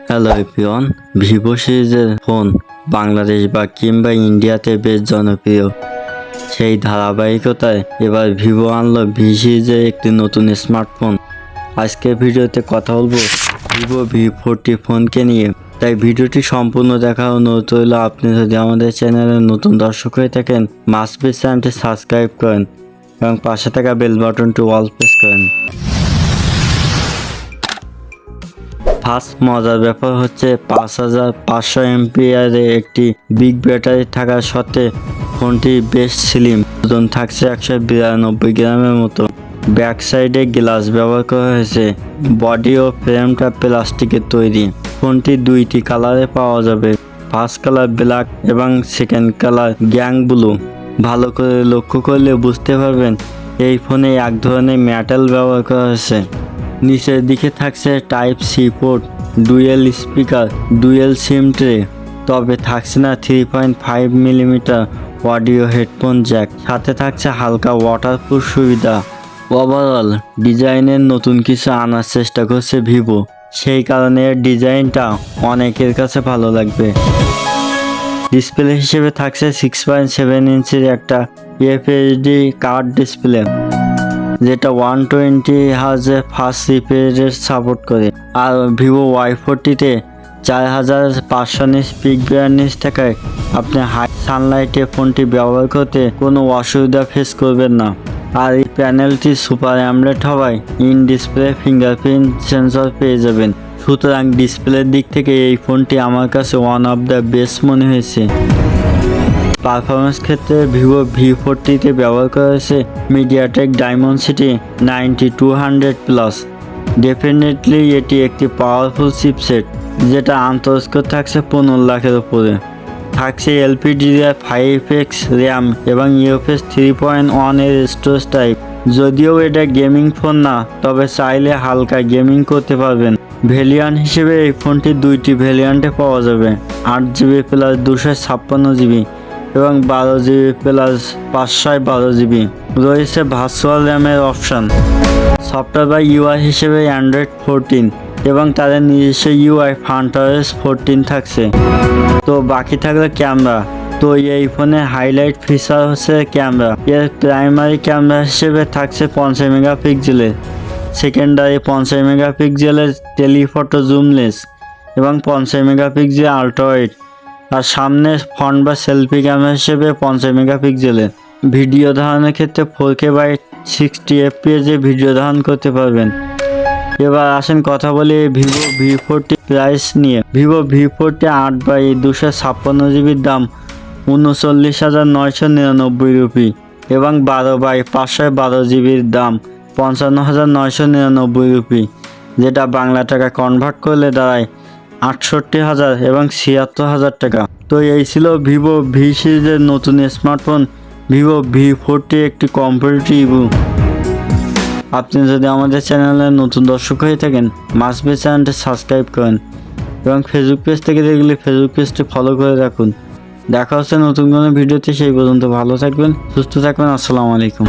Hello everyone, Vivo সিরিজের phone Bangladesh বা কিংবা ইন্ডিয়াতে বেশ জনপ্রিয়। সেই ধারাবাহিকতায় এবার ভিভো আনলো ভি সিরিজের একটি নতুন স্মার্টফোন। আজকের ভিডিওতে কথা বলবো ভিভো V40 ফোনকে নিয়ে। তাই ভিডিওটি সম্পূর্ণ দেখার অনুরোধ রইল। আপনি যদি আমাদের চ্যানেলের নতুন দর্শক হয়ে থাকেন, মাস্ট বি চ্যানেলটি সাবস্ক্রাইব করেন এবং পাশে থাকা বেল বাটনটি অল প্রেস করেন। ফার্স্ট মজার ব্যাপার হচ্ছে 5500 এমপিআরে একটি বিগ ব্যাটারি থাকার সত্ত্বে ফোনটি বেশ স্লিম। ওজন থাকছে 192 গ্রামের মতো। ব্যাক সাইডে গ্লাস ব্যবহার করা হয়েছে। বডি ও ফ্রেমটা প্লাস্টিকের তৈরি। ফোনটি দুইটি কালারে পাওয়া যাবে, ফার্স্ট কালার ব্ল্যাক এবং সেকেন্ড কালার গ্যাং ব্লু। ভালো করে লক্ষ্য করলে বুঝতে পারবেন এই ফোনে এক ধরনের মেটাল ব্যবহার করা হয়েছে। নিচের দিকে থাকছে type C port, dual speaker, dual SIM tray, তবে থাকছে না 3.5 মিলিমিটার অডিও হেডফোন জ্যাক। সাথে থাকছে হালকা ওয়াটারপ্রুফ সুবিধা। ওভারঅল ডিজাইনের নতুন কিছু আনার চেষ্টা করছে ভিভো, সেই কারণে এর ডিজাইনটা অনেকের কাছে ভালো লাগবে। ডিসপ্লে হিসেবে থাকছে 6.7 ইঞ্চির একটা এফএইচডি কার্ভ ডিসপ্লে, যেটা 120 হার্জের ফাস্ট রিফ্রেশ সাপোর্ট করে। আর ভিভো Y40-তে 4500 নিটস পিক ব্রাইটনেস থাকায় আপনি হাই সানলাইটে ফোনটি ব্যবহার করতে কোনো অসুবিধা ফেস করবেন না। আর এই প্যানেলটি সুপার অ্যামোলেড হওয়ায় ইন ডিসপ্লে ফিঙ্গারপ্রিন্ট সেন্সর পেয়ে যাবেন। সুতরাং ডিসপ্লের দিক থেকে এই ফোনটি আমার কাছে ওয়ান অফ দ্য বেস্ট মনে হয়েছে। পারফরমেন্স ক্ষেত্রে ভিভো V40-তে ব্যবহার করা হয়েছে মিডিয়াটেক ডাইমেনসিটি 9200+। ডেফিনেটলি এটি একটি পাওয়ারফুল চিপসেট, যেটা আন্তঃস্কোর থাকছে 15 লাখের উপরে। থাকছে LPDDR5X র্যাম এবং UFS 3.1 এর স্টোরেজ টাইপ। যদিও এটা গেমিং ফোন না, তবে চাইলে হালকা গেমিং করতে পারবেন। ভ্যারিয়েন্ট হিসেবে এই ফোনটি দুইটি ভ্যারিয়েন্টে পাওয়া যাবে, 8GB প্লাস 256GB এবং 12GB প্লাস 512GB। রয়েছে ভার্চুয়াল র্যামের অপশান। সফটওয়্যার বা UI হিসেবে অ্যান্ড্রয়েড 14 এবং তাদের নিজস্ব UI FunTouch 14 থাকছে। তো বাকি থাকলে ক্যামেরা। তো এই ফোনে হাইলাইট ফিচার হচ্ছে ক্যামেরা। এর প্রাইমারি ক্যামেরা হিসেবে থাকছে 50 মেগাপিক্সেলের, সেকেন্ডারি 50 মেগাপিক্সেলের টেলিফটো জুমলেস এবং 50 মেগাপিক্সেল আল্ট্রাওয়াইড। আর সামনে ফ্রন্ট বা সেলফি ক্যামেরা হিসেবে 50 মেগাপিক্সেলের। ভিডিও ধারণের ক্ষেত্রে 4K বাই 60 FPS ভিডিও ধারণ করতে পারবেন। এবার আসেন কথা বলি ভিভো V40 প্রাইস নিয়ে। ভিভো V40 8/256GB দাম 39,999 রুপি এবং 12/512GBর দাম 55,999 রুপি, যেটা বাংলা টাকা কনভার্ট করলে দাঁড়ায় 68,000 এবং 76,000 টাকা। তো এই ছিল ভিভো V সিরিজের নতুন স্মার্টফোন ভিভো V40, একটি কম্পিটিটিভ। আপনি যদি আমাদের চ্যানেলের নতুন দর্শক হয়ে থাকেন, মাস্ট বি চ্যানেলটি সাবস্ক্রাইব করেন এবং ফেসবুক পেজ থেকে দেখলে ফেসবুক পেজটি ফলো করে রাখুন। দেখা হচ্ছে নতুন কোনো ভিডিওতে। সেই পর্যন্ত ভালো থাকবেন, সুস্থ থাকবেন। আসসালামু আলাইকুম।